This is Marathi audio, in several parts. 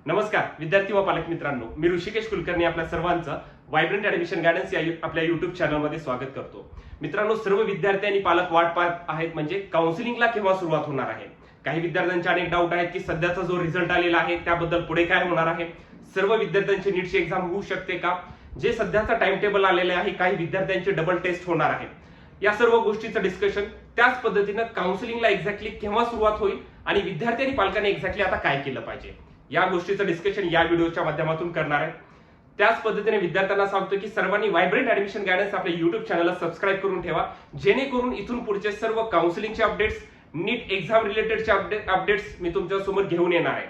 नमस्कार विद्यार्थी व पालक मित्रांनो, मी ऋषिकेश कुलकर्णी आपल्या सर्वांचं व्हायब्रंट ऍडमिशन गायडन्स या आपल्या युट्यूब चॅनलमध्ये स्वागत करतो. मित्रांनो, सर्व विद्यार्थी आणि पालक वाट पाहत आहेत म्हणजे काउन्सिलिंगला केव्हा सुरुवात होणार आहे. काही विद्यार्थ्यांचे अनेक डाऊट आहेत की सध्याचा जो रिझल्ट आलेला आहे त्याबद्दल पुढे काय होणार आहे. सर्व विद्यार्थ्यांची नीटची एक्झाम होऊ शकते का, जे सध्याचा टाइम टेबल आलेले आहे, काही विद्यार्थ्यांची डबल टेस्ट होणार आहे, या सर्व गोष्टीचं डिस्कशन, त्याच पद्धतीनं काउन्सिलिंगला एक्झॅक्टली केव्हा सुरुवात होईल आणि विद्यार्थी आणि पालकांनी एक्झॅक्टली आता काय केलं पाहिजे, या गोष्टीचं डिस्कशन या व्हिडिओच्या माध्यमातून करणार आहे. त्याच पद्धतीने विद्यार्थ्यांना सांगतो की सर्वांनी व्हायब्रंट ऍडमिशन गायडन्स आपल्या युट्यूब चॅनलला सबस्क्राईब करून ठेवा, जेणेकरून इथून पुढचे सर्व काउन्सिलिंगचे अपडेट्स, नीट एक्झाम रिलेटेडचे अपडेट्स मी तुमच्या समोर घेऊन येणार आहे.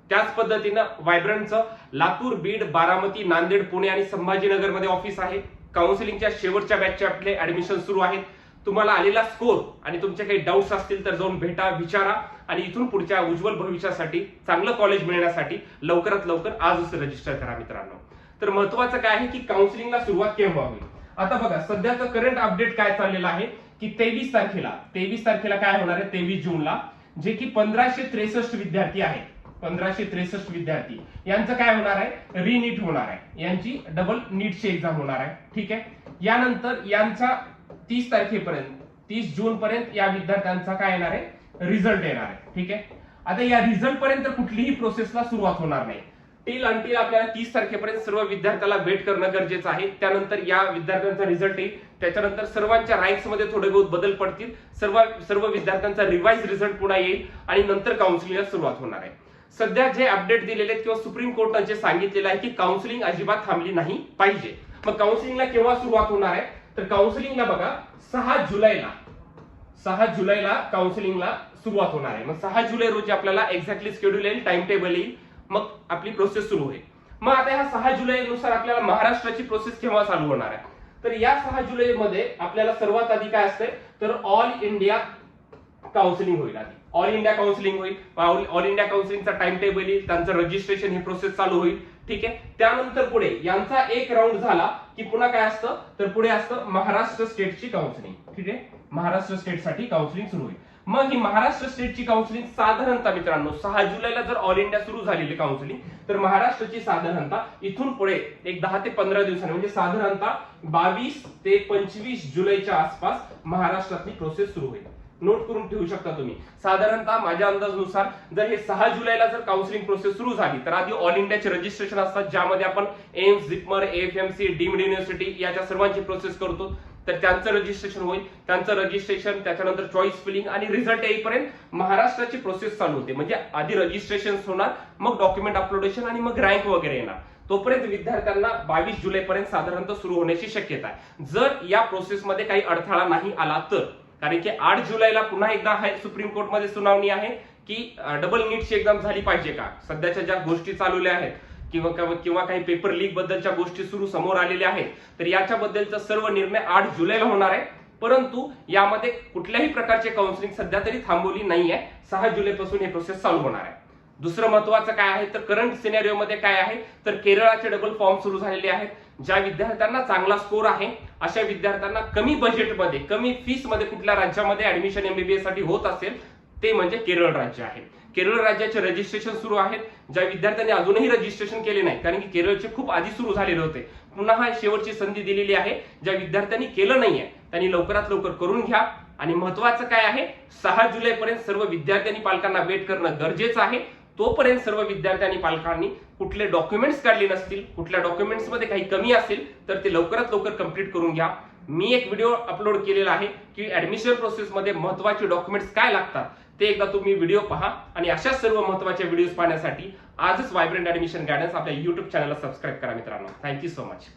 त्याच पद्धतीनं व्हायब्रंटचं लातूर, बीड, बारामती, नांदेड, पुणे आणि संभाजीनगर मध्ये ऑफिस आहे. काउन्सिलिंगच्या शेवटच्या बॅचचे आपले ऍडमिशन सुरू आहेत. तुम्हाला आलेला स्कोर आणि तुमचे काही डाऊट्स असतील तर जाऊन भेटा, विचारा आणि इथून पुढच्या उज्ज्वल भविष्यासाठी, चांगलं कॉलेज मिळण्यासाठी लवकरात लवकर आजच रजिस्टर करा मित्रांनो. तर महत्वाचं काय आहे की काउन्सिलिंगला सुरुवात केव्हा होईल. आता बघा, सध्याचं करंट अपडेट काय चाललेलं आहे की 23 तारखेला काय होणार आहे, 23 जूनला जे की 1563 विद्यार्थी आहेत, 1563 विद्यार्थी यांचं काय होणार आहे, रिनीट होणार आहे, यांची डबल नीटची एक्झाम होणार आहे. ठीक आहे. यानंतर यांचा 30 जून पर्यंत या विद्यार्थ्यांचा काय येणार आहे, रिझल्ट येणार आहे. ठीक आहे. आता या रिझल्ट पर्यंत कुठलीही प्रोसेसला सुरुवात होणार नाही. टिल अंटिल आपल्याला 30 तारखेपर्यंत सर्व विद्यार्थ्याला वेट करणं गरजेचं आहे. त्यानंतर या विद्यार्थ्यांचा रिझल्ट येईल, त्याच्यानंतर सर्वांच्या रँक्स मध्ये थोडे बहुत बदल पडतील, सर्व विद्यार्थ्यांचा रिवाइज रिझल्ट पुन्हा येईल आणि नंतर काउन्सिलिंगला सुरुवात होणार आहे. सध्या जे अपडेट दिलेले आहेत किंवा सुप्रीम कोर्टाने जे सांगितलेलं आहे की काउन्सिलिंग अजिबात थांबली नाही पाहिजे. मग काउन्सिलिंगला केव्हा सुरुवात होणार आहे, तर काउन्सिलिंगला बघा 6 जुलैला काउन्सिलिंगला सुरुवात होणार आहे. मग 6 जुलै रोजी आपल्याला एक्झॅक्टली शेड्यूल येईल, टाइम टेबल येईल, मग आपली प्रोसेस सुरू होईल. मग आता ह्या 6 जुलै नुसार आपल्याला महाराष्ट्राची प्रोसेस केव्हा चालू होणार आहे, तर या 6 जुलै मध्ये आपल्याला सर्वात आधी काय असते तर ऑल इंडिया काउन्सिलिंग होईल. आधी ऑल इंडिया काउन्सिलिंग होईल. ऑल इंडिया काउन्सिलिंगचा टाइम टेबल येईल, त्यांचं रजिस्ट्रेशन ही प्रोसेस चालू होईल. ठीक आहे. त्यानंतर पुढे यांचा एक राऊंड झाला की पुन्हा काय असतं तर पुढे असतं महाराष्ट्र स्टेटची काउन्सिलिंग. ठीक आहे. महाराष्ट्र स्टेटसाठी काउन्सिलिंग सुरू होईल. मग ही महाराष्ट्र स्टेटची काउन्सिलिंग साधारणतः मित्रांनो 6 जुलैला जर ऑल इंडिया सुरू झालेली काउन्सिलिंग, तर महाराष्ट्राची साधारणतः इथून पुढे एक 10 ते 15 दिवसांनी म्हणजे साधारणतः 22 ते 25 जुलैच्या आसपास महाराष्ट्रातली प्रोसेस सुरू होईल. नोट करून ठेवू शकता तुम्ही. साधारणतः माझ्या अंदाजानुसार जर हे 6 जुलैला जर काउन्सिलिंग प्रोसेस सुरू झाली तर आधी ऑल इंडियाचे रजिस्ट्रेशन असतात, ज्यामध्ये आपण AIIMS, JIPMER, AFMC, deemed university याच्या सर्वांची प्रोसेस करतो. तर त्यांचं रजिस्ट्रेशन होईल. त्यांचं रजिस्ट्रेशन, त्याच्यानंतर चॉईस फिलिंग आणि रिझल्ट येईपर्यंत महाराष्ट्राची प्रोसेस चालू होते. म्हणजे आधी रजिस्ट्रेशन होणार, मग डॉक्युमेंट अपलोडेशन आणि मग रँक वगैरे येणार. तोपर्यंत विद्यार्थ्यांना 22 जुलैपर्यंत साधारणतः सुरू होण्याची शक्यता आहे, जर या प्रोसेसमध्ये काही अडथळा नाही आला तर. कारण की 8 जुलैला पुन्हा एकदा सुप्रीम कोर्टमध्ये सुनावणी आहे की डबल नीटची एक्झाम झाली पाहिजे का. सध्याच्या ज्या गोष्टी चालवल्या आहेत किंवा काही पेपर लीक बद्दलच्या गोष्टी समोर आलेल्या आहेत, तर याच्याबद्दलचा सर्व निर्णय 8 जुलैला होणार आहे. परंतु यामध्ये कुठल्याही प्रकारचे काउन्सिलिंग सध्या तरी थांबवली नाहीये. 6 जुलैपासून हे प्रोसेस चालू होणार आहे. दुसरं महत्वाचं काय आहे तर करंट सिनेरिओ मध्ये काय आहे तर केरळाचे डबल फॉर्म सुरू झालेले आहेत. ज्या विद्यार्थ्यांना चांगला स्कोर आहे अशा विद्यार्थ्यांना कमी बजेटमध्ये, कमी फीस मध्ये कुठल्या राज्यामध्ये ऍडमिशन एमबीबीएस साठी होत असेल ते म्हणजे केरळ राज्य आहे. केरळ राज्याचे रजिस्ट्रेशन सुरू आहेत. ज्या विद्यार्थ्यांनी अजूनही रजिस्ट्रेशन केले नाही, कारण की केरळचे खूप आधी सुरू झालेले होते, पुन्हा हा शेवटची संधी दिलेली आहे. ज्या विद्यार्थ्यांनी केलं नाहीये त्यांनी लवकरात लवकर करून घ्या. आणि महत्वाचं काय आहे, 6 जुलैपर्यंत सर्व विद्यार्थ्यांनी पालकांना वेट करणं गरजेचं आहे. तोपर्यंत सर्व विद्यार्थ्यांनी पालकांनी कुठले डॉक्युमेंट्स काढले नसतील, कुठल्या डॉक्युमेंट्स मध्ये काही कमी असेल तर ते लवकरात लवकर कंप्लीट करून घ्या. मी एक व्हिडिओ अपलोड केलेला आहे की ऍडमिशन प्रोसेस मध्ये महत्वाचे डॉक्युमेंट्स काय लागतात, ते एकदा तुम्ही व्हिडिओ पहा. आणि अशा सर्व महत्वाच्या व्हिडिओज पाहण्यासाठी आजच व्हायब्रंट ऍडमिशन गायडन्स आपल्या युट्यूब चॅनलला सबस्क्राईब करा मित्रांनो. Thank you so much.